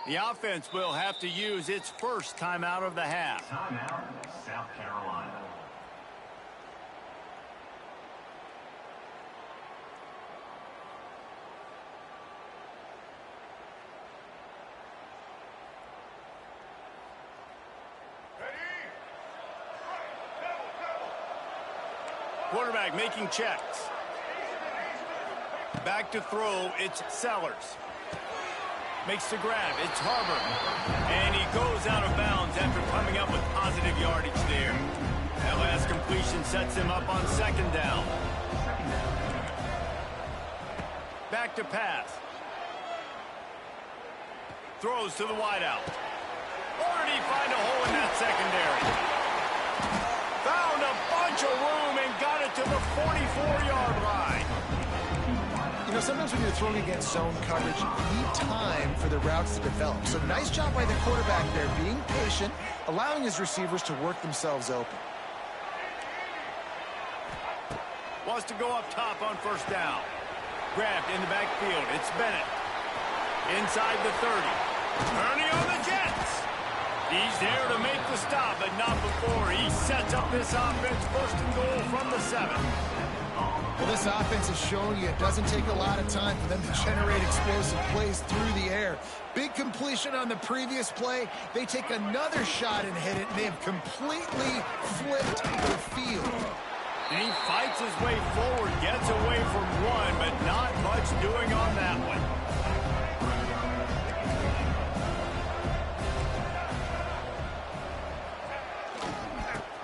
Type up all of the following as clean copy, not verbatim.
The offense will have to use its first timeout of the half. Timeout, South Carolina. Quarterback making checks. Back to throw, it's Sellers. Makes the grab, it's Harbor. And he goes out of bounds after coming up with positive yardage there. That last completion sets him up on second down. Back to pass. Throws to the wideout. Or did he find a hole in that secondary? Found a bunch of room and got it to the 44-yard line. You know, sometimes when you're throwing against zone coverage, you need time for the routes to develop. So nice job by the quarterback there, being patient, allowing his receivers to work themselves open. Wants to go up top on first down. Grabbed in the backfield. It's Bennett. Inside the 30. Ernie on the Jets. He's there to make the stop, but not before he sets up this offense first and goal from the 7. Well, this offense is showing you it doesn't take a lot of time for them to generate explosive plays through the air. Big completion on the previous play. They take another shot and hit it, and they have completely flipped the field. And he fights his way forward, gets away from one, but not much doing on that one.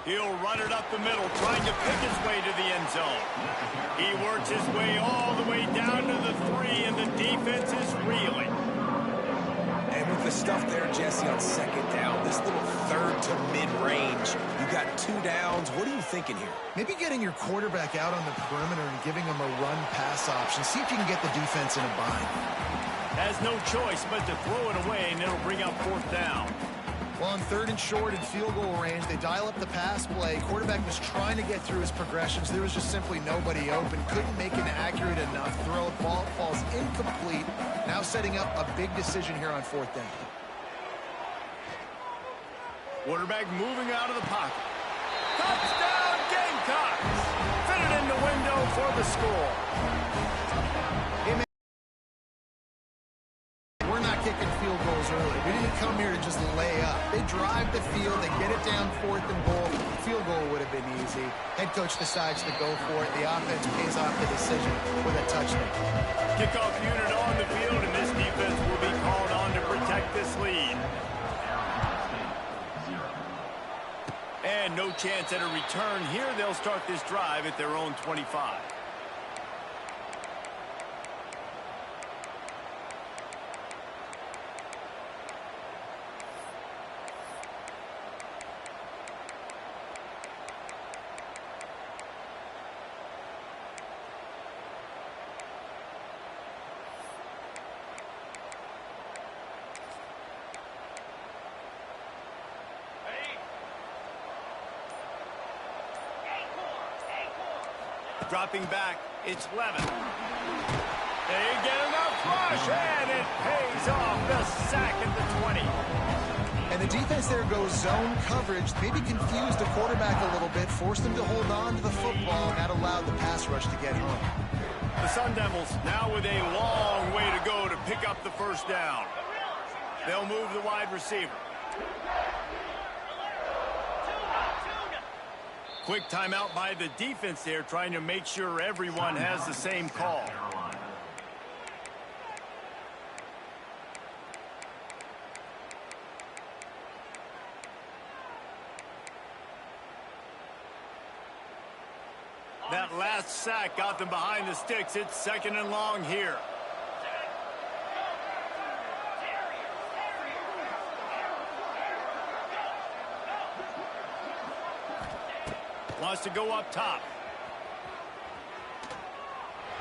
He'll run it up the middle, trying to pick his way to the end zone. He works his way all the way down to the 3, and the defense is reeling. And with the stuff there, Jesse, on second down, this little third to mid-range, you got 2 downs. What are you thinking here? Maybe getting your quarterback out on the perimeter and giving him a run-pass option. See if you can get the defense in a bind. Has no choice but to throw it away, and it'll bring up fourth down. Well, on third and short and field goal range, they dial up the pass play. Quarterback was trying to get through his progressions. There was just simply nobody open. Couldn't make an accurate enough throw. Ball falls incomplete. Now setting up a big decision here on fourth down. Quarterback moving out of the pocket. Touchdown, Gamecocks! Fitted in the window for the score. We're not kicking field goals early. We didn't come here to just lay up. They drive the field. They get it down fourth and goal. Field goal would have been easy. Head coach decides to go for it. The offense pays off the decision with a touchdown. Kickoff unit on the field, and this defense will be called on to protect this lead. And no chance at a return here. They'll start this drive at their own 25. Dropping back, it's Levin. They get enough rush, and it pays off the sack at the 20. And the defense there goes zone coverage. Maybe confused the quarterback a little bit, forced him to hold on to the football, and that allowed the pass rush to get home. The Sun Devils now with a long way to go to pick up the first down. They'll move the wide receiver. Quick timeout by the defense there, trying to make sure everyone has the same call. That last sack got them behind the sticks. It's second and long here. Wants to go up top.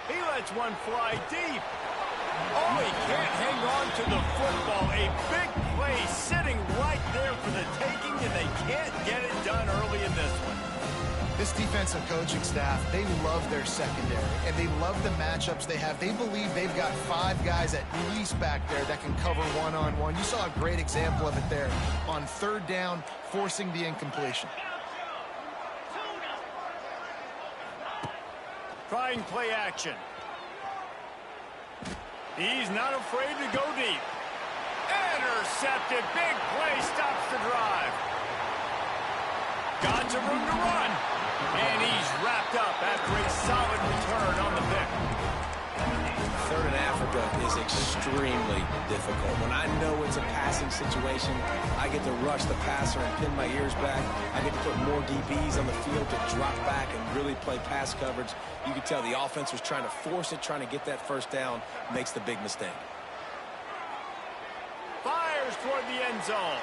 He lets one fly deep. Oh, he can't hang on to the football. A big play sitting right there for the taking, and they can't get it done early in this one. This defensive coaching staff, they love their secondary, and they love the matchups they have. They believe they've got 5 guys at least back there that can cover one-on-one. You saw a great example of it there on 3rd down, forcing the incompletion. Trying play action. He's not afraid to go deep. Intercepted. Big play stops the drive. Got some room to run. And he's wrapped up after a solid return on the pick. 3rd and Africa is extremely difficult. When I know it's a passing situation, I get to rush the passer and pin my ears back. I get to put more DBs on the field to drop back and really play pass coverage. You can tell the offense was trying to force it, trying to get that 1st down, makes the big mistake. Fires toward the end zone.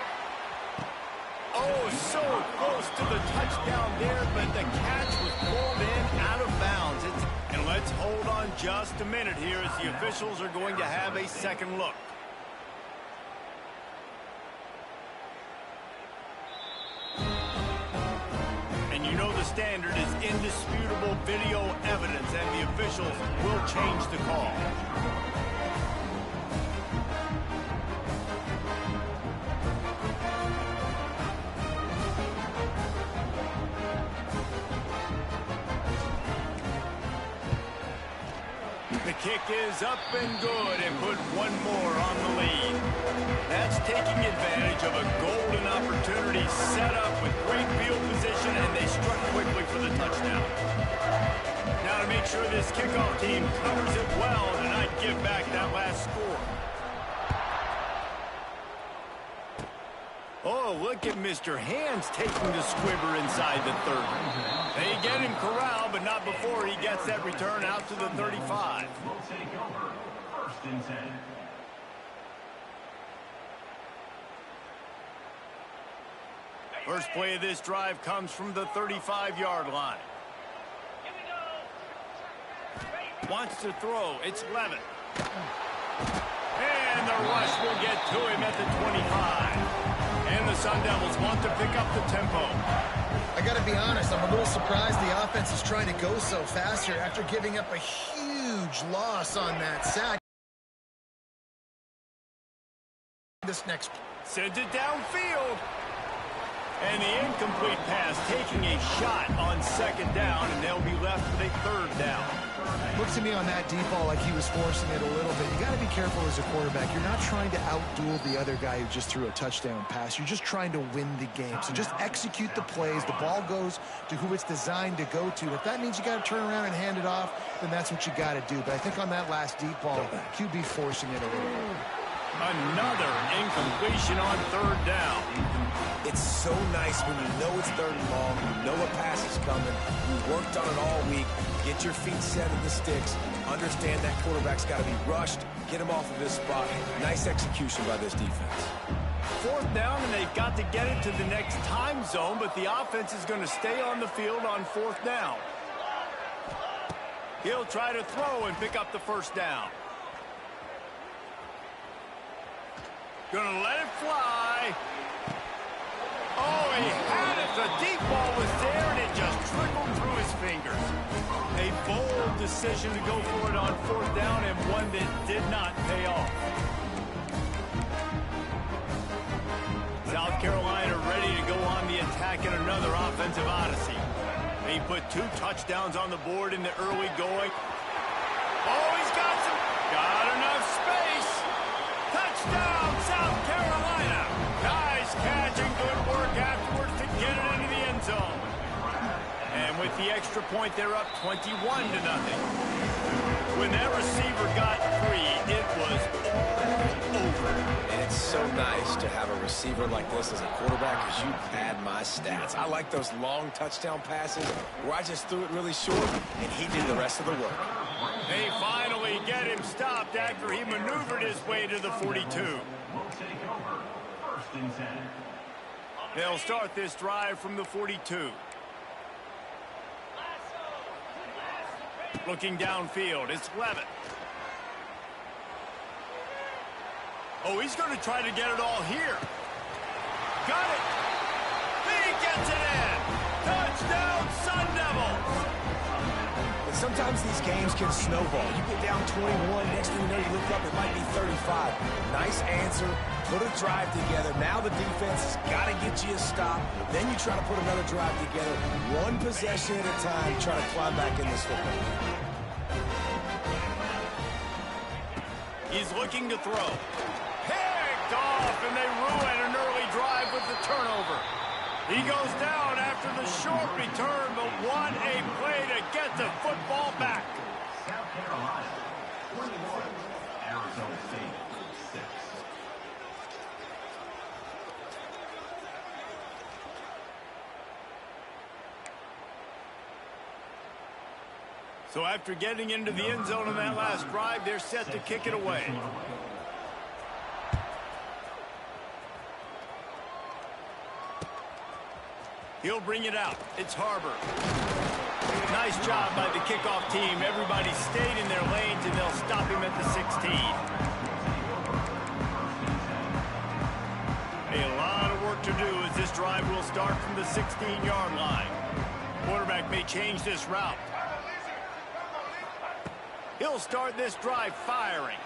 Oh, so close to the touchdown there, but the catch was pulled in out of bounds. And let's hold on just a minute here as the officials are going to have a second look. And you know the standard is indisputable video evidence, and the officials will change the call. The kick is up and good, and put one more on the lead. That's taking advantage of a golden opportunity set up with great field position, and they struck quickly for the touchdown. Now to make sure this kickoff team covers it well and not give back that last score. Oh, look at Mr. Hands taking the squibber inside the 30. They get him corralled, but not before he gets that return out to the 35. Will take over. 1st and 10. First play of this drive comes from the 35-yard line. Wants to throw. It's Levitt. And the rush will get to him at the 25. And the Sun Devils want to pick up the tempo. I got to be honest, I'm a little surprised the offense is trying to go so fast here after giving up a huge loss on that sack. This next sends it downfield. And the incomplete pass taking a shot on 2nd down, and they'll be left with a 3rd down. Looks to me on that deep ball like he was forcing it a little bit. You got to be careful as a quarterback. You're not trying to outduel the other guy who just threw a touchdown pass. You're just trying to win the game. So just execute the plays. The ball goes to who it's designed to go to. If that means you got to turn around and hand it off, then that's what you got to do. But I think on that last deep ball, QB forcing it a little bit. Another incompletion on 3rd down. It's so nice when you know it's 3rd and long, you know a pass is coming, you worked on it all week, get your feet set in the sticks, understand that quarterback's got to be rushed, get him off of this spot. Nice execution by this defense. 4th down, and they've got to get it to the next time zone, but the offense is going to stay on the field on 4th down. He'll try to throw and pick up the 1st down. Gonna let it fly. Oh, he had it. The deep ball was there, and it just trickled through his fingers. A bold decision to go for it on 4th down, and one that did not pay off. South Carolina ready to go on the attack in another offensive odyssey. He put 2 touchdowns on the board in the early going. Oh, he's got enough space. Touchdown, South Carolina. Nice catch and good work afterwards to get it into the end zone. And with the extra point, they're up 21-0. When that receiver got free, it was all over. And it's so nice to have a receiver like this as a quarterback, because you pad my stats. I like those long touchdown passes where I just threw it really short, and he did the rest of the work. They finally get him stopped after he maneuvered his way to the 42. Will take over. 1st and 10. They'll start this drive from the 42. Looking downfield, it's Levitt. Oh, he's going to try to get it all here. Got it. He gets it in. Touchdown, Sun sometimes these games can snowball. You get down 21, next thing you know, you look up, it might be 35. Nice answer, put a drive together. Now the defense has got to get you a stop. Then you try to put another drive together. One possession at a time, try to climb back in this football. He's looking to throw. Picked off, and they ruin an early drive with the turnover. He goes down after the short return, but what a play to get the football back. South Carolina, 21. Arizona State, 6. So after getting into the end zone on that last drive, they're set to kick it away. He'll bring it out. It's Harbor. Nice job by the kickoff team. Everybody stayed in their lanes, and they'll stop him at the 16. A lot of work to do as this drive will start from the 16-yard line. Quarterback may change this route. He'll start this drive firing.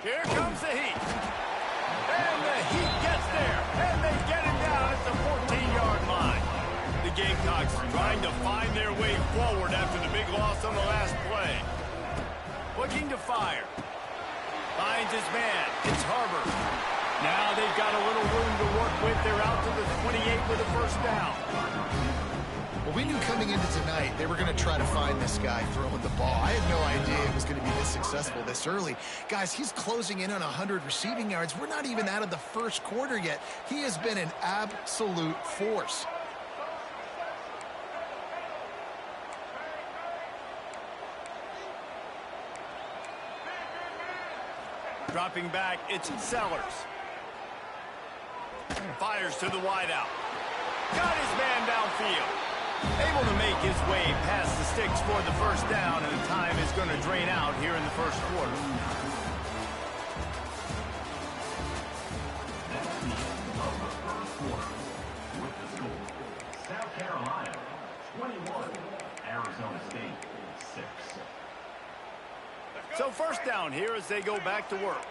Here comes the heat. And the heat gets there. And they get him down at the 14-yard line. The Gamecocks trying to find their way forward after the big loss on the last play. Looking to fire. Finds his man. It's Harbor. Now they've got a little room to work with. They're out to the 28 with a first down. Well, we knew coming into tonight they were going to try to find this guy throwing the ball. I had no idea it was going to be this successful this early. Guys, he's closing in on 100 receiving yards. We're not even out of the first quarter yet. He has been an absolute force. Dropping back, it's Sellers. Fires to the wideout. Got his man downfield. Able to make his way past the sticks for the first down, and the time is going to drain out here in the first quarter. That's the end of the first quarter. With the score, South Carolina, 21. Arizona State, 6. So first down here as they go back to work.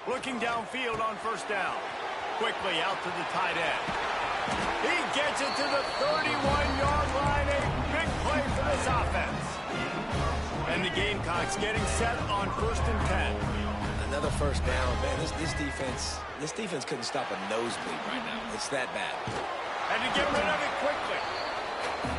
Looking downfield on first down. Quickly out to the tight end. He gets it to the 31-yard line. A big play for this offense. And the Gamecocks getting set on 1st and 10. Another first down. Man, this defense couldn't stop a nosebleed right now. It's that bad. And to get rid of it quickly.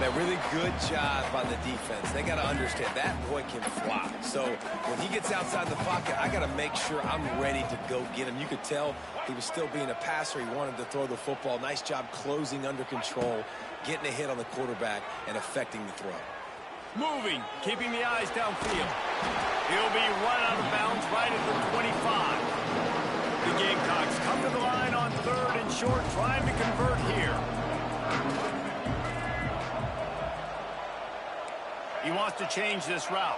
Man, really good job by the defense. They got to understand that boy can fly. So when he gets outside the pocket, I got to make sure I'm ready to go get him. You could tell he was still being a passer. He wanted to throw the football. Nice job closing under control, getting a hit on the quarterback, and affecting the throw. Moving, keeping the eyes downfield. He'll be run out of bounds right at the 25. The Gamecocks come to the line on 3rd and short, trying to convert here. He wants to change this route.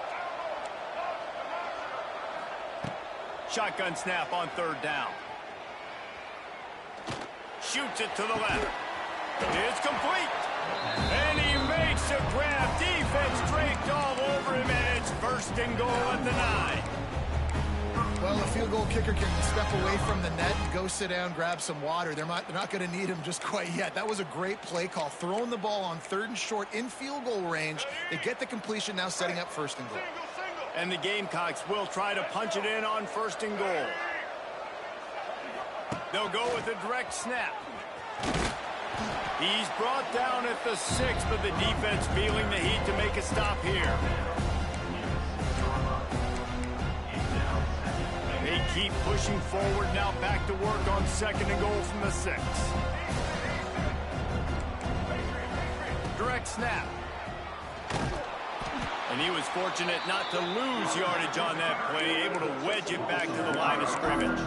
Shotgun snap on 3rd down. Shoots it to the left. It's complete. And he makes a grab. Defense draped all over him, and it's 1st and goal at the 9. Well, a field goal kicker can step away from the net and go sit down, grab some water. They're not going to need him just quite yet. That was a great play call. Throwing the ball on 3rd and short in field goal range. They get the completion, now setting up 1st and goal. And the Gamecocks will try to punch it in on 1st and goal. They'll go with a direct snap. He's brought down at the 6, but the defense feeling the heat to make a stop here. They keep pushing forward, now back to work on 2nd and goal from the 6. Direct snap. And he was fortunate not to lose yardage on that play, able to wedge it back to the line of scrimmage.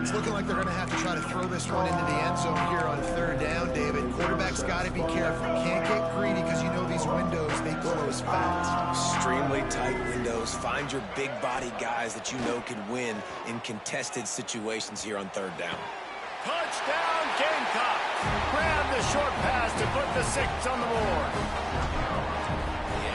It's looking like they're going to have to try to throw this one into the end zone here on third down, David. Quarterback's got to be careful. Can't get greedy because you know these windows, they close fast. Extremely tight windows. Find your big body guys that you know can win in contested situations here on third down. Touchdown, Gamecocks! Grab the short pass to put the 6 on the board.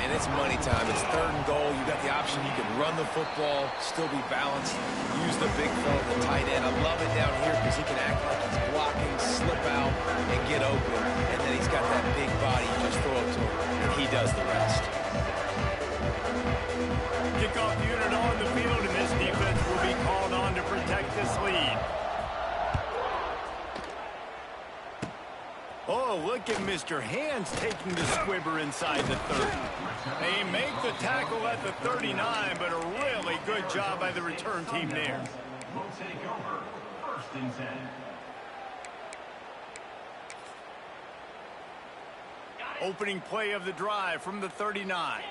And it's money time. It's third and goal. You got the option. You can run the football, still be balanced, use the big fella, the tight end. I love it down here because he can act like he's blocking, slip out, and get open. And then he's got that big body. You just throw it to him, and he does the rest. Kickoff unit on the field, and this defense will be called on to protect this lead. Oh, look at Mr. Hands taking the squibber inside the 30. They make the tackle at the 39, but a really good job by the return team there. Will take over. First and 10. Opening play of the drive from the 39.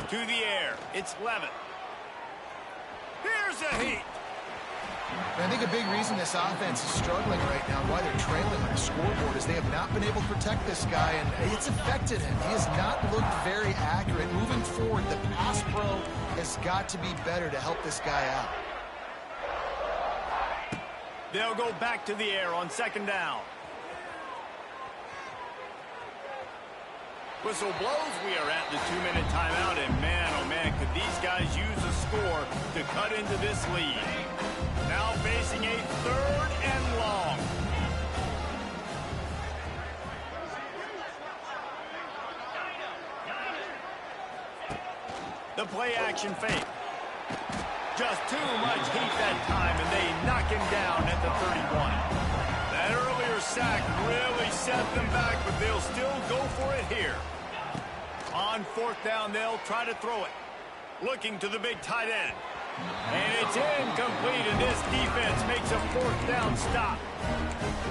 To the air. It's Levitt. Here's a heat. I think a big reason this offense is struggling right now and why they're trailing on the scoreboard is they have not been able to protect this guy, and it's affected him. He has not looked very accurate. Moving forward, the pass pro has got to be better to help this guy out. They'll go back to the air on second down. Whistle blows. We are at the 2-minute timeout, and man, oh man, could these guys use a score to cut into this lead. Now facing a third and long. The play action fake. Just too much heat that time, and they knock him down at the 31. That earlier sack really set them back, but they'll still go for it here. On fourth down, they'll try to throw it. Looking to the big tight end. And it's incomplete, and this defense makes a fourth down stop.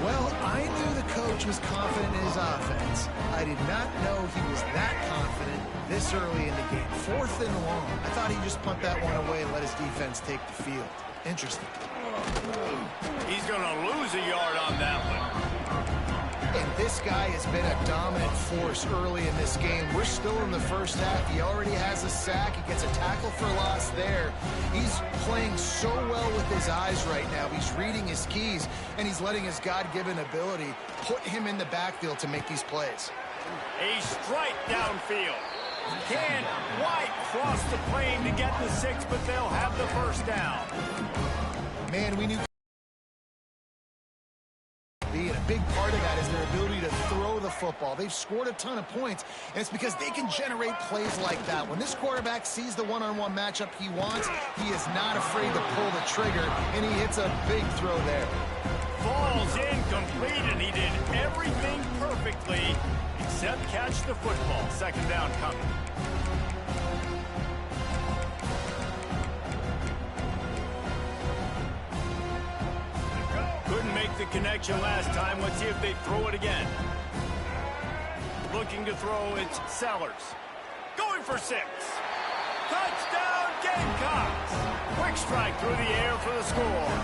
Well, I knew the coach was confident in his offense. I did not know he was that confident this early in the game. Fourth and long. I thought he'd just punt that one away and let his defense take the field. Interesting. He's going to lose a yard on that one. And this guy has been a dominant force early in this game. We're still in the first half. He already has a sack. He gets a tackle for loss there. He's playing so well with his eyes right now. He's reading his keys, and he's letting his God-given ability put him in the backfield to make these plays. A strike downfield. Can't quite cross the plane to get the 6, but they'll have the first down. Man, we knew. And a big part of that is their ability to throw the football. They've scored a ton of points, and it's because they can generate plays like that. When this quarterback sees the one-on-one matchup he wants, he is not afraid to pull the trigger, and he hits a big throw there. Falls incomplete, and he did everything perfectly except catch the football. Second down coming. Couldn't make the connection last time. Let's see if they throw it again. Looking to throw, it's Sellers. Going for 6. Touchdown, Gamecocks! Quick strike through the air for the score.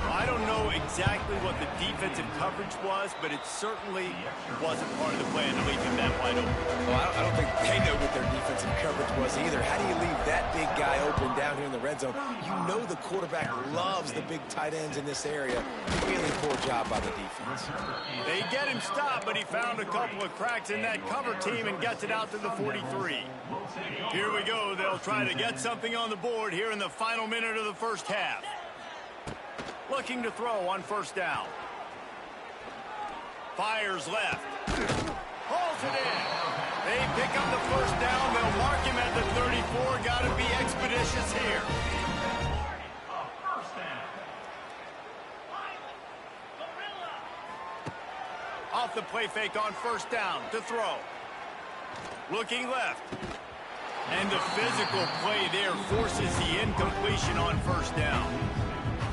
I don't know exactly what the defensive coverage was, but it certainly wasn't part of the plan to leave him that wide open. Well, I don't think they know what their defensive coverage was either. How do you leave that big guy open down here in the red zone? You know the quarterback loves the big tight ends in this area. Really poor job by the defense. They get him stopped, but he found a couple of cracks in that cover team and gets it out to the 43. Here we go. They'll try to get something on the board here in the final minute of the first half. Looking to throw on first down. Fires left. Hauls it in. They pick up the first down. They'll mark him at the 34. Got to be expeditious here. Off the play fake on first down to throw. Looking left. And the physical play there forces the incompletion on first down.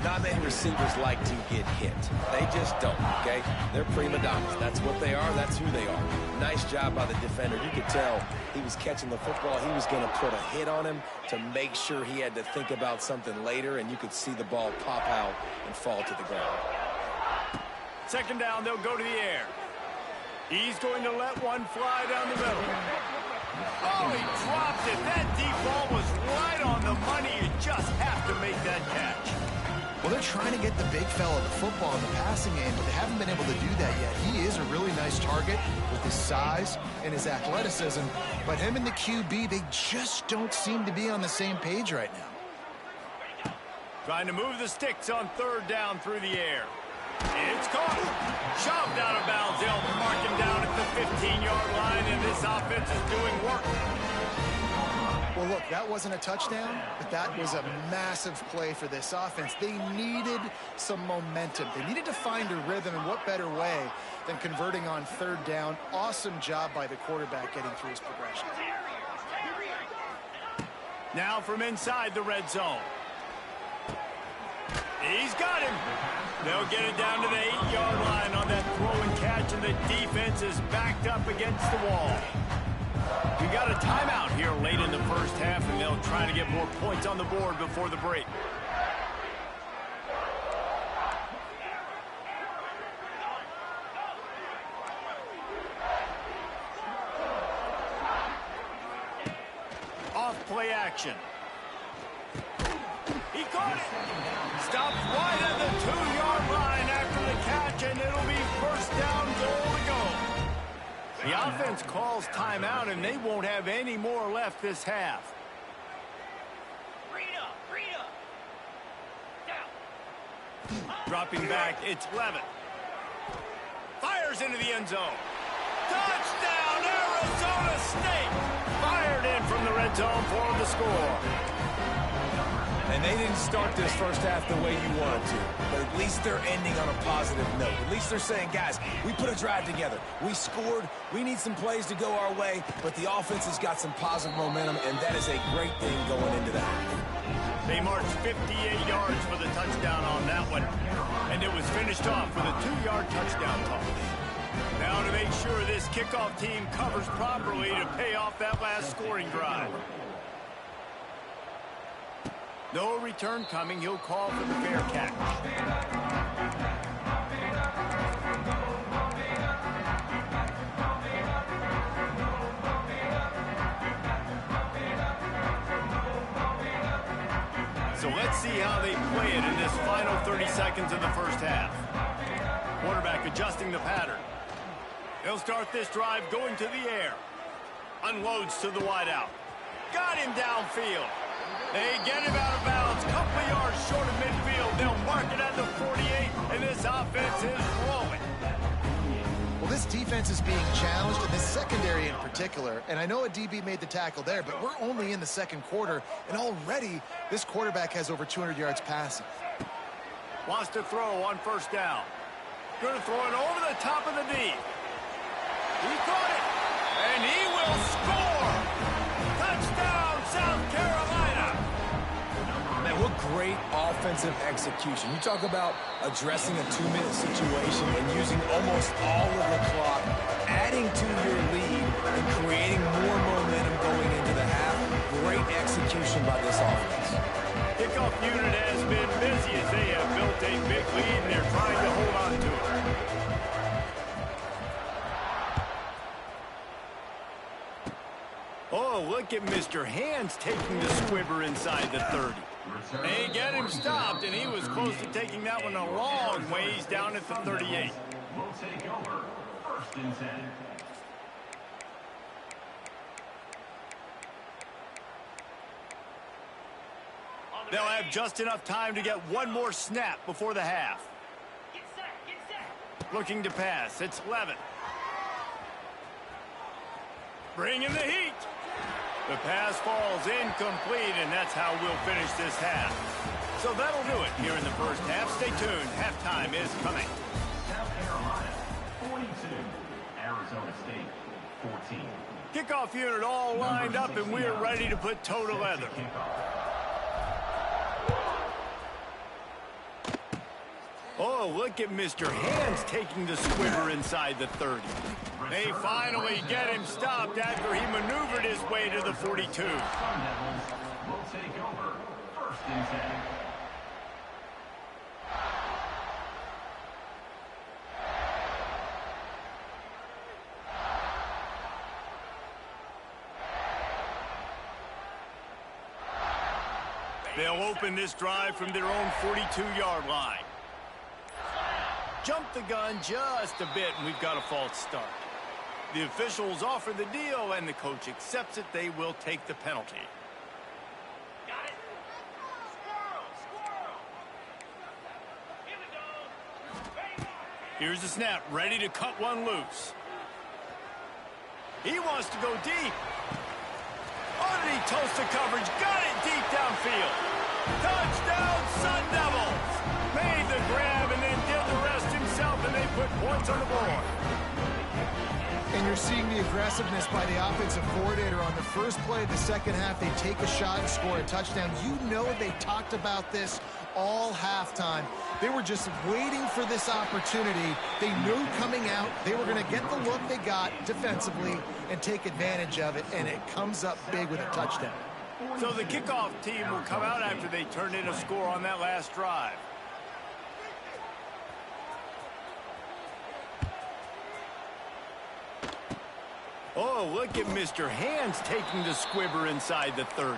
Not many receivers like to get hit. They just don't, okay? They're prima donnas. That's what they are. That's who they are. Nice job by the defender. You could tell he was catching the football. He was going to put a hit on him to make sure he had to think about something later, and you could see the ball pop out and fall to the ground. Second down, they'll go to the air. He's going to let one fly down the middle. Oh, he dropped it. That deep ball was right on the money. You just have to make that catch. Well, they're trying to get the big fella the football in the passing game, but they haven't been able to do that yet. He is a really nice target with his size and his athleticism, but him and the QB, they just don't seem to be on the same page right now. Trying to move the sticks on third down through the air. It's caught. Shoved out of bounds. They'll mark him down at the 15-yard line, and this offense is doing work. Well, look, that wasn't a touchdown, but that was a massive play for this offense. They needed some momentum. They needed to find a rhythm, and what better way than converting on third down. Awesome job by the quarterback getting through his progression. Now from inside the red zone. He's got him. They'll get it down to the 8-yard line on that throw and catch, and the defense is backed up against the wall. We got a timeout here late in the first half, and they'll try to get more points on the board before the break. Off play action. He caught it. Stopped right at the 2-yard line after the catch, and it'll be first down, goal to go. The offense calls timeout, and they won't have any more left this half. Dropping back, it's Levitt. Fires into the end zone. Touchdown, Arizona State! Fired in from the red zone for the score. And they didn't start this first half the way you wanted to, but at least they're ending on a positive note. At least they're saying, guys, we put a drive together. We scored. We need some plays to go our way, but the offense has got some positive momentum, and that is a great thing going into the half. They marched 58 yards for the touchdown on that one, and it was finished off with a 2-yard touchdown toss. Now to make sure this kickoff team covers properly to pay off that last scoring drive. No return coming. He'll call for the fair catch. So let's see how they play it in this final 30 seconds of the first half. Quarterback adjusting the pattern. He'll start this drive going to the air. Unloads to the wideout. Got him downfield. They get him out of bounds. Couple yards short of midfield. They'll mark it at the 48, and this offense is rolling. Well, this defense is being challenged, and this secondary in particular. And I know a DB made the tackle there, but we're only in the second quarter, and already this quarterback has over 200 yards passing. Wants to throw on first down. Going to throw it over the top of the D. He caught it, and he will score. Touchdown, South Carolina. Man, what great offensive execution. You talk about addressing a 2-minute situation and using almost all of the clock, adding to your lead and creating more momentum going into the half. Great execution by this offense. Kickoff unit has been busy as they have built a big lead, and they're trying to hold on to it. Oh, look at Mr. Hands taking the squibber inside the 30. They get him stopped, and he was close to taking that one a long ways down at the 38. We'll take over first and 10. They'll have just enough time to get one more snap before the half. Looking to pass, it's Levitt. Bringing the heat. The pass falls incomplete, and that's how we'll finish this half. So that'll do it here in the first half. Stay tuned. Halftime is coming. South Carolina, 42. Arizona State, 14. Kickoff unit all lined up, and we're ready to put toe to leather. Oh, look at Mr. Hands taking the squibber inside the 30. They finally get him stopped after he maneuvered his way to the 42. Sun Devils will take over 1st and 10. They'll open this drive from their own 42-yard line. Jump the gun just a bit, and we've got a false start. The officials offer the deal, and the coach accepts it. They will take the penalty. Got it. Squirrel. Here we go. Here's the snap, ready to cut one loose. He wants to go deep. Oh, did he toast the coverage? Got it deep downfield. Touchdown, Sun Devils! Made the grab and then did the rest himself, and they put points on the board. And you're seeing the aggressiveness by the offensive coordinator on the first play of the second half. They take a shot and score a touchdown. You know they talked about this all halftime. They were just waiting for this opportunity. They knew coming out they were going to get the look they got defensively and take advantage of it, and it comes up big with a touchdown. So the kickoff team will come out after they turned in a score on that last drive. Oh, look at Mr. Hands taking the squibber inside the 30.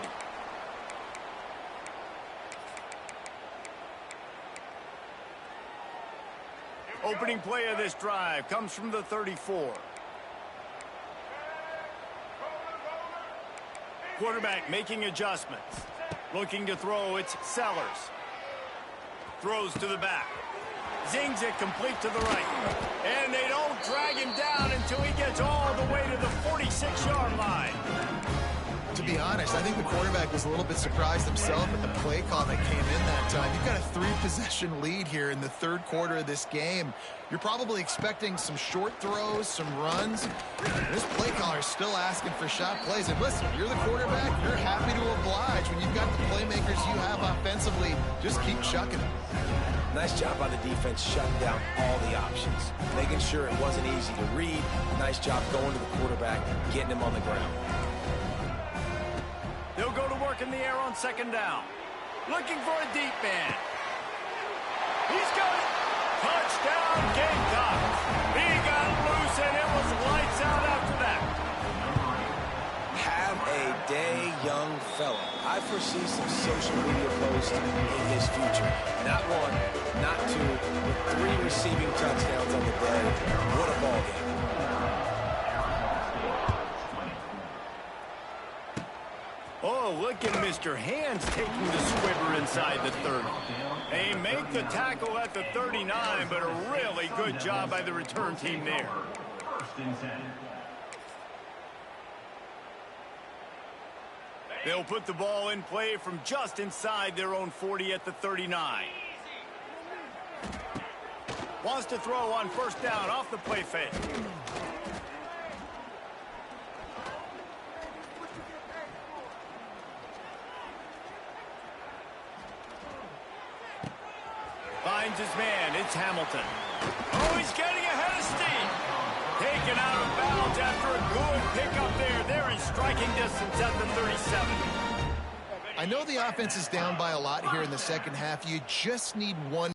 Opening play of this drive comes from the 34. Quarterback making adjustments. Looking to throw, it's Sellers. Throws to the back. Zings it complete to the right. And they don't drag him down until he gets all the way to the 46-yard line. To be honest, I think the quarterback was a little bit surprised himself at the play call that came in that time. You've got a 3-possession lead here in the third quarter of this game. You're probably expecting some short throws, some runs. This play caller is still asking for shot plays. And listen, you're the quarterback. You're happy to oblige. When you've got the playmakers you have offensively, just keep chucking them. Nice job by the defense shutting down all the options, making sure it wasn't easy to read. Nice job going to the quarterback, getting him on the ground. They'll go to work in the air on second down. Looking for a deep man. He's got it. Touchdown, Gamecocks. He got loose, and it was lights out after that. Have a day, young fella. I foresee some social media posts in his future. Not one, not two, but 3 receiving touchdowns on the day. What a ball game. Oh, look at Mr. Hands taking the squibber inside the 30. They make the tackle at the 39, but a really good job by the return team there. 1st and 10. They'll put the ball in play from just inside their own 40 at the 39. Wants to throw on first down off the play fake. Finds his man. It's Hamilton. Oh, he's getting ahead of steam. Taken out of bounds after a good pickup there. They're in striking distance at the 37. I know the offense is down by a lot here in the second half. You just need one.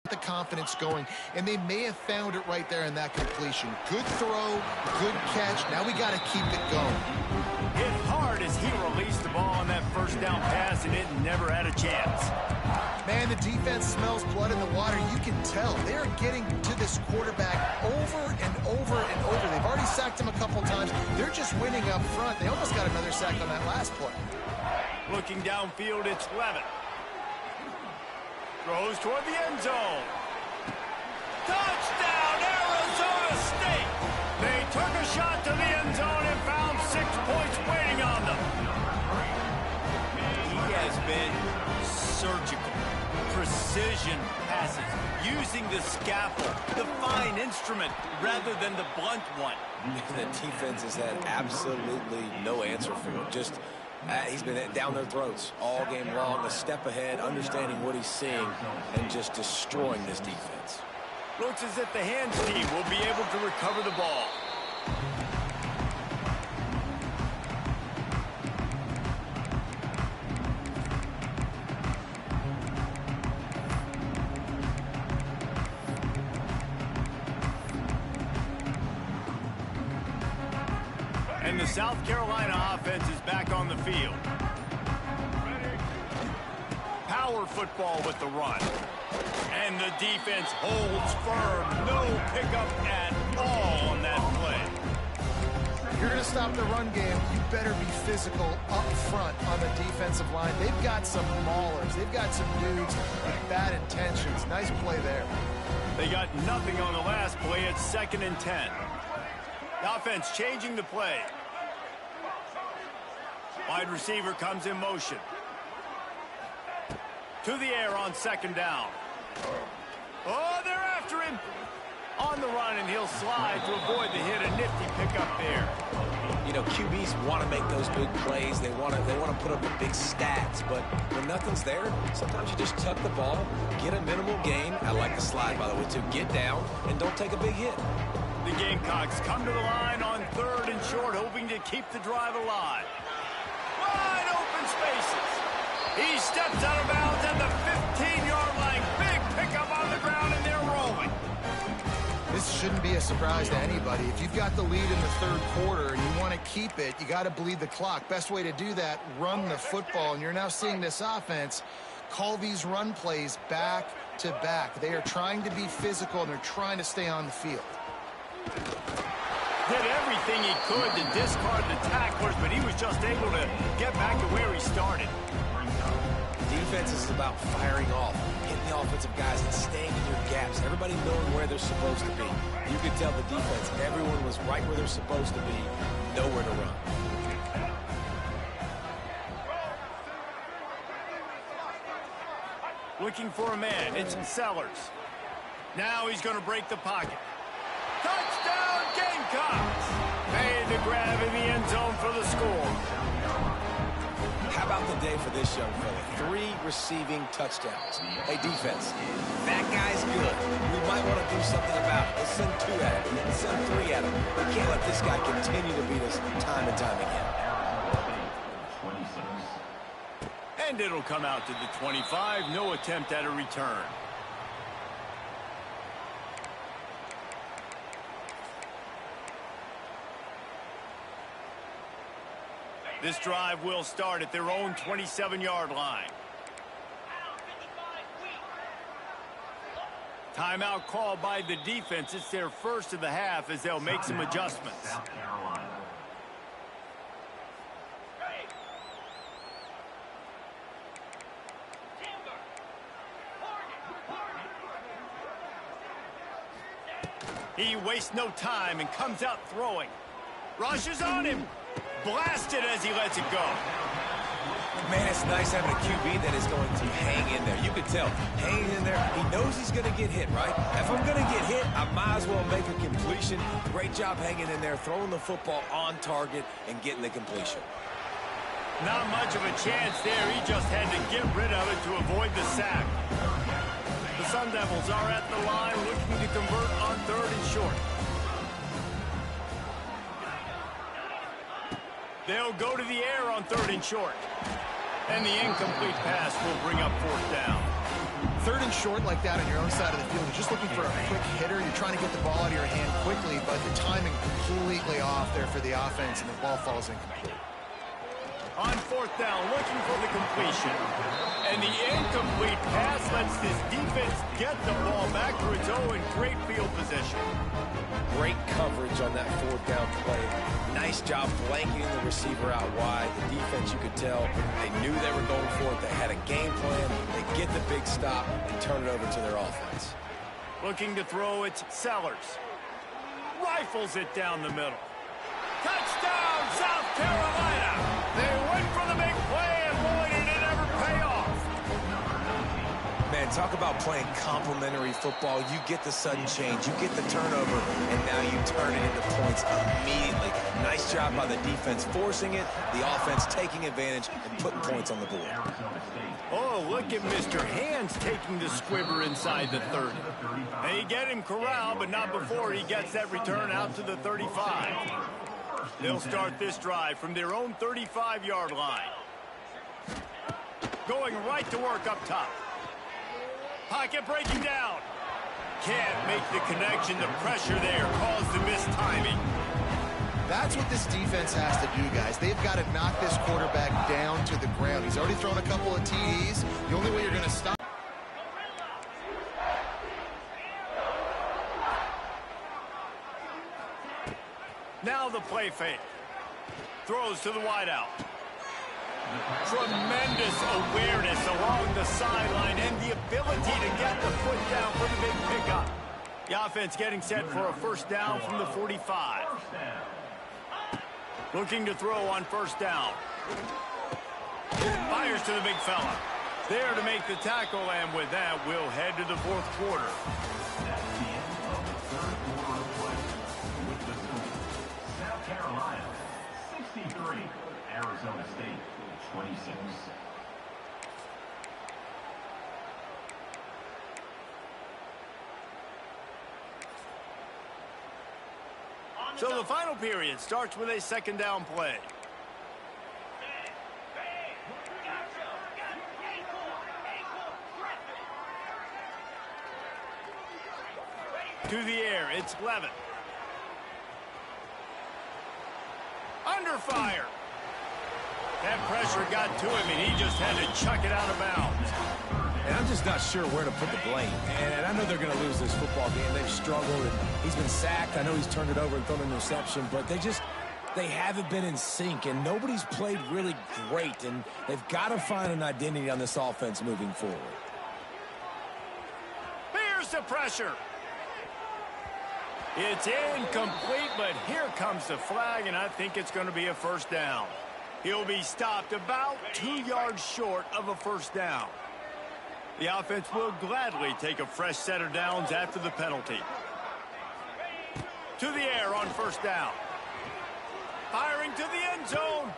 The confidence going, and they may have found it right there in that completion. Good throw, good catch. Now we got to keep it going. Hit hard as he released the ball on that first down pass, and it never had a chance. Man, the defense smells blood in the water. You can tell they're getting to this quarterback over and over and over. They've already sacked him a couple times. They're just winning up front. They almost got another sack on that last play. Looking downfield, it's Levitt. Throws toward the end zone. Touchdown, Arizona State! They took a shot to the end zone and found 6 points waiting on them. He has been surgical, precision passes, using the scalpel, the fine instrument, rather than the blunt one. The defense has had absolutely no answer for it. Just He's been down their throats all game long, a step ahead, understanding what he's seeing, and just destroying this defense. Looks as if the hands team will be able to recover the ball. And the South Carolina offense is back on the field. Power football with the run. And the defense holds firm. No pickup at all on that play. If you're going to stop the run game, you better be physical up front on the defensive line. They've got some maulers. They've got some dudes with bad intentions. Nice play there. They got nothing on the last play. It's 2nd and 10. The offense changing the play. Wide receiver comes in motion. To the air on 2nd down. Oh, they're after him. On the run, and he'll slide to avoid the hit. A nifty pickup there. You know, QBs want to make those big plays. They want to put up the big stats. But when nothing's there, sometimes you just tuck the ball, get a minimal gain. I like the slide, by the way, too. Get down and don't take a big hit. The Gamecocks come to the line on 3rd and short, hoping to keep the drive alive. Wide open spaces. He steps out of bounds at the 15-yard line. Big pickup on the ground, and they're rolling. This shouldn't be a surprise to anybody. If you've got the lead in the 3rd quarter and you want to keep it, you got to bleed the clock. Best way to do that, run the football. And you're now seeing this offense call these run plays back to back. They are trying to be physical, and they're trying to stay on the field. Did everything he could to discard the tacklers, but he was just able to get back to where he started. Defense is about firing off, hitting the offensive guys and staying in your gaps. Everybody knowing where they're supposed to be. You could tell the defense, everyone was right where they're supposed to be, nowhere to run. Looking for a man. It's Sellers. Now he's going to break the pocket. Touchdown, Gamecocks! Made the grab in the end zone for the score. How about the day for this young fella? 3 receiving touchdowns. Hey, defense, that guy's good. We might want to do something about it. Let's send 2 at him. Let's send 3 at him. We can't let this guy continue to beat us time and time again. And it'll come out to the 25. No attempt at a return. This drive will start at their own 27-yard line. Timeout called by the defense. It's their first of the half as they'll make some adjustments. South Carolina. He wastes no time and comes out throwing. Rushes on him. Blasted as he lets it go. Man, it's nice having a QB that is going to hang in there. You can tell, hanging in there, he knows he's going to get hit, right? If I'm going to get hit, I might as well make a completion. Great job hanging in there, throwing the football on target and getting the completion. Not much of a chance there. He just had to get rid of it to avoid the sack. The Sun Devils are at the line looking to convert on 3rd and short. They'll go to the air on 3rd and short. And the incomplete pass will bring up 4th down. 3rd and short like that on your own side of the field. You're just looking for a quick hitter. You're trying to get the ball out of your hand quickly, but the timing completely off there for the offense, and the ball falls incomplete. On 4th down, looking for the completion. And the incomplete pass lets this defense get the ball back to its own in great field position. Great coverage on that 4th down play. Nice job blanketing the receiver out wide. The defense, you could tell, they knew they were going for it. They had a game plan. They get the big stop and turn it over to their offense. Looking to throw, it's Sellers. Rifles it down the middle. Touchdown, South Carolina! They went for the big play, and boy, did it ever pay off. Man, talk about playing complementary football. You get the sudden change, you get the turnover, and now you turn it into points immediately. Nice job by the defense forcing it, the offense taking advantage and putting points on the board. Oh, look at Mr. Hands taking the squibber inside the 30. They get him corralled, but not before he gets that return out to the 35. They'll start this drive from their own 35-yard line. Going right to work up top. Pocket breaking down. Can't make the connection. The pressure there caused the mistiming. That's what this defense has to do, guys. They've got to knock this quarterback down to the ground. He's already thrown a couple of TDs. The only way you're going to stop... Now the play fake. Throws to the wideout. Tremendous awareness along the sideline and the ability to get the foot down for the big pickup. The offense getting set for a first down from the 45. Looking to throw on first down. Fires to the big fella. There to make the tackle, and with that, we'll head to the fourth quarter. That's the end of the third quarter of play. With the score, South Carolina 63, Arizona State 26. So the final period starts with a second down play. To the air, it's Levin. Under fire. That pressure got to him, and he just had to chuck it out of bounds. And I'm just not sure where to put the blame. And I know they're going to lose this football game. They've struggled, and he's been sacked. I know he's turned it over and thrown an interception, but they haven't been in sync, and nobody's played really great, and they've got to find an identity on this offense moving forward. Here's the pressure. It's incomplete, but here comes the flag, and I think it's going to be a first down. He'll be stopped about 2 yards short of a first down. The offense will gladly take a fresh set of downs after the penalty. To the air on first down. Firing to the end zone.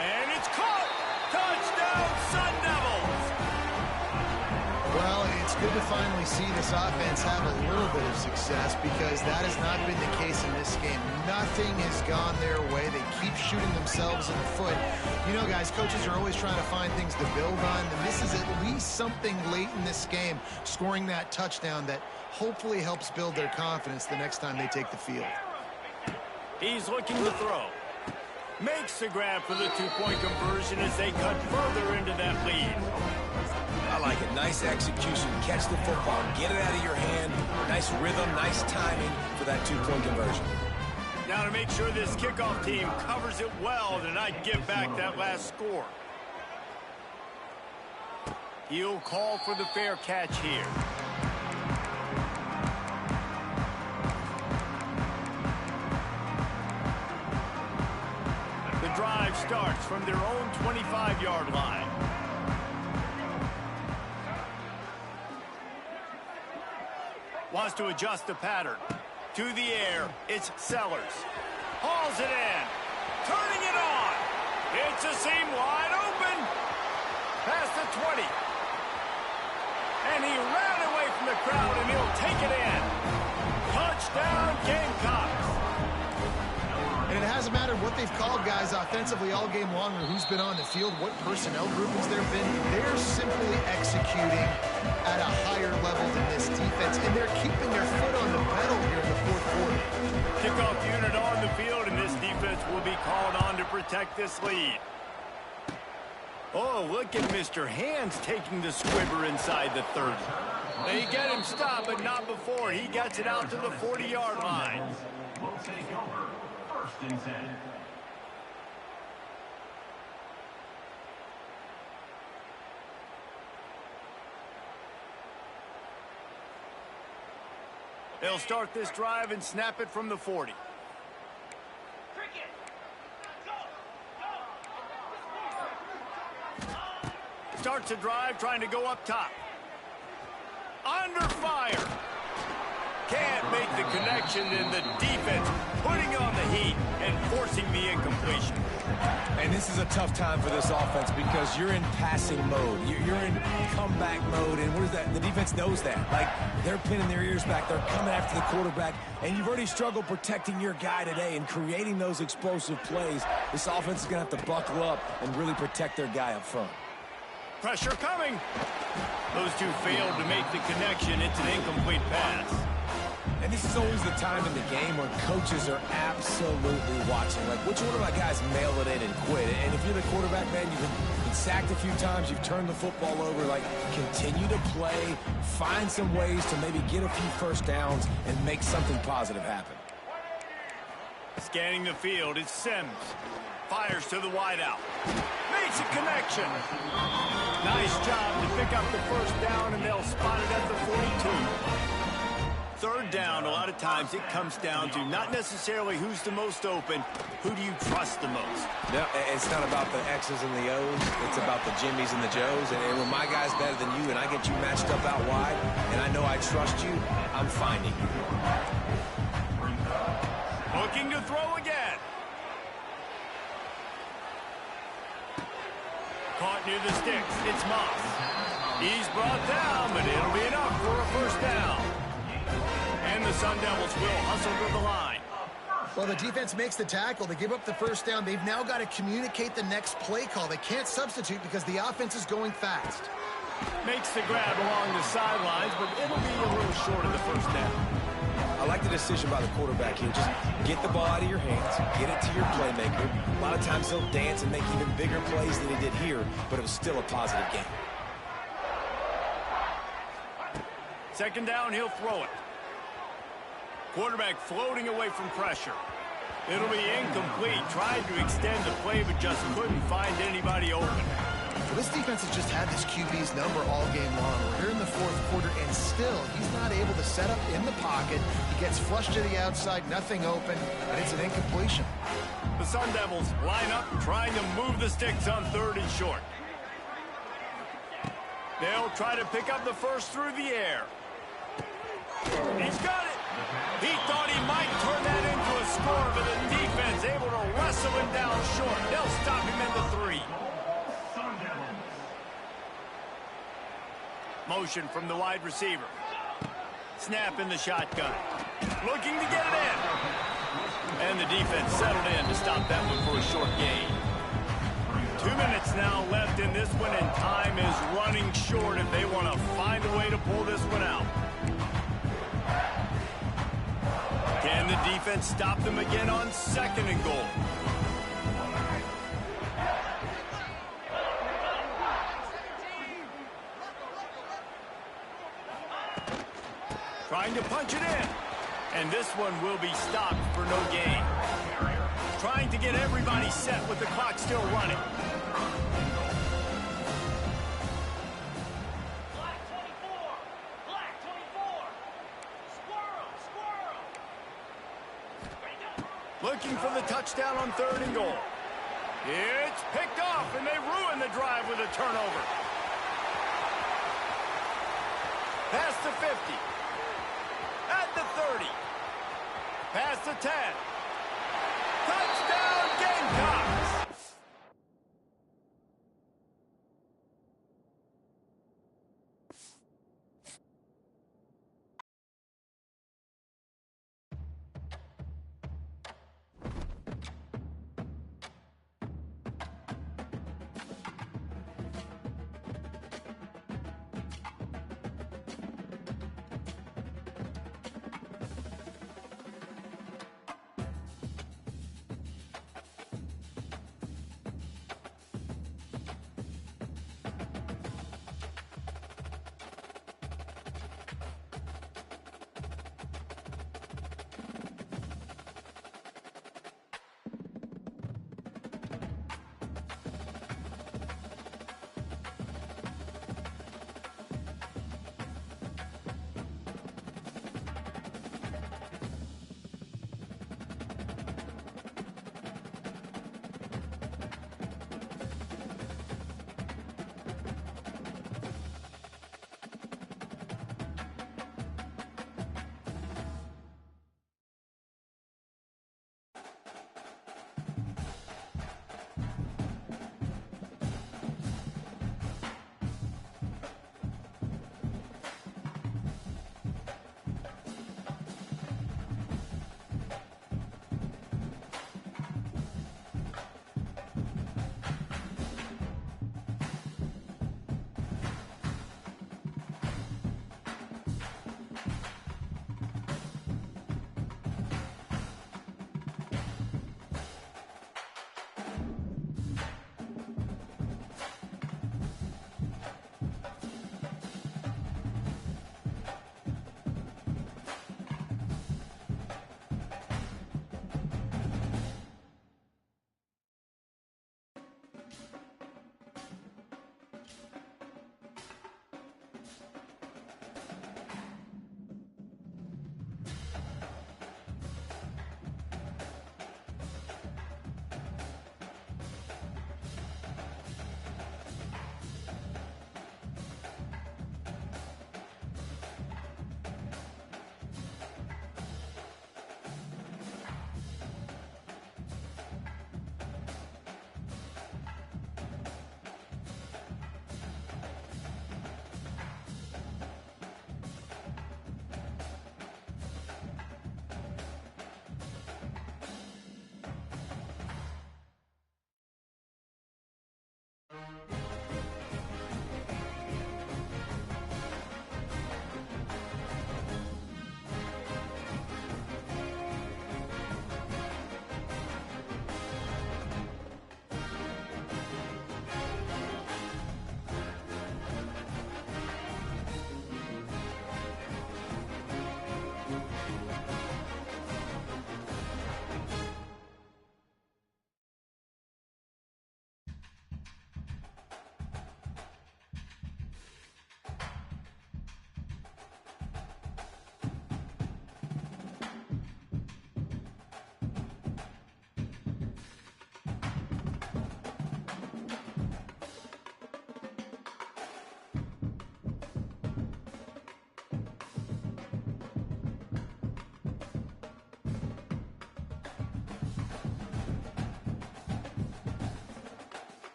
And it's caught. Touchdown, Sun Devils. Well, it's good to finally see this offense have a little bit of success, because that has not been the case in this game. Nothing has gone their way. They keep shooting themselves in the foot. You know, guys, coaches are always trying to find things to build on, and this is at least something late in this game, scoring that touchdown that hopefully helps build their confidence the next time they take the field. He's looking to throw. Makes the grab for the two-point conversion as they cut further into that lead. I like it. Nice execution. Catch the football. Get it out of your hand. Nice rhythm, nice timing for that two-point conversion. Now to make sure this kickoff team covers it well to not give back that last score. He'll call for the fair catch here. The drive starts from their own 25-yard line. Wants to adjust the pattern. To the air, it's Sellers. Hauls it in. Turning it on. It's a seam wide open. Past the 20. And he ran away from the crowd, and he'll take it in. Touchdown, Gamecocks. And it hasn't mattered what they've called, guys, offensively all game long, or who's been on the field, what personnel groupings there have been. They're simply executing at a higher level than this defense, and they're keeping their foot on the pedal here in the fourth quarter. Kickoff unit on the field, and this defense will be called on to protect this lead. Oh, look at Mr. Hands taking the squibber inside the 30. They get him stopped, but not before he gets it out to the 40-yard line. Will take over. First and 10. They'll start this drive and snap it from the 40. Starts a drive trying to go up top. Under fire. Can't make the connection, and the defense putting on the heat and forcing the incompletion. And this is a tough time for this offense because you're in passing mode. You're in comeback mode, and what is that? The defense knows that. Like, they're pinning their ears back. They're coming after the quarterback, and you've already struggled protecting your guy today and creating those explosive plays. This offense is going to have to buckle up and really protect their guy up front. Pressure coming. Those two failed to make the connection. It's an incomplete pass. And this is always the time in the game where coaches are absolutely watching. Like, which one of my guys mail it in and quit? And if you're the quarterback, man, you've been sacked a few times, you've turned the football over. Like, continue to play, find some ways to maybe get a few first downs and make something positive happen. Scanning the field, it's Sims. Fires to the wideout. Makes a connection. Nice job to pick up the first down, and they'll spot it at the 42. Third down, a lot of times it comes down to not necessarily who's the most open, who do you trust the most? No, it's not about the X's and the O's. It's about the Jimmies and the Joes. And when my guy's better than you and I get you matched up out wide and I know I trust you, I'm finding you. Looking to throw again. Caught near the sticks. It's Moss. He's brought down, but it'll be enough for a first down. And the Sun Devils will hustle to the line. Well, the defense makes the tackle. They give up the first down. They've now got to communicate the next play call. They can't substitute because the offense is going fast. Makes the grab along the sidelines, but it'll be a little short of the first down. I like the decision by the quarterback here. Just get the ball out of your hands, get it to your playmaker. A lot of times he'll dance and make even bigger plays than he did here, but it was still a positive game. Second down, he'll throw it. Quarterback floating away from pressure. It'll be incomplete. Tried to extend the play, but just couldn't find anybody open. Well, this defense has just had this QB's number all game long. We're here in the fourth quarter, and still, he's not able to set up in the pocket. He gets flushed to the outside, nothing open, and it's an incompletion. The Sun Devils line up, trying to move the sticks on third and short. They'll try to pick up the first through the air. He's got it. He thought he might turn that into a score, but the defense able to wrestle him down short. They'll stop him at the 3. Motion from the wide receiver. Snap in the shotgun. Looking to get it in. And the defense settled in to stop that one for a short gain. 2 minutes now left in this one, and time is running short if they want to find a way to pull this one out. Can the defense stop them again on second and goal? Trying to punch it in. And this one will be stopped for no gain. Trying to get everybody set with the clock still running. Looking for the touchdown on third and goal. It's picked off, and they ruin the drive with a turnover. Past the 50. At the 30. Past the 10. Touchdown, Gamecocks!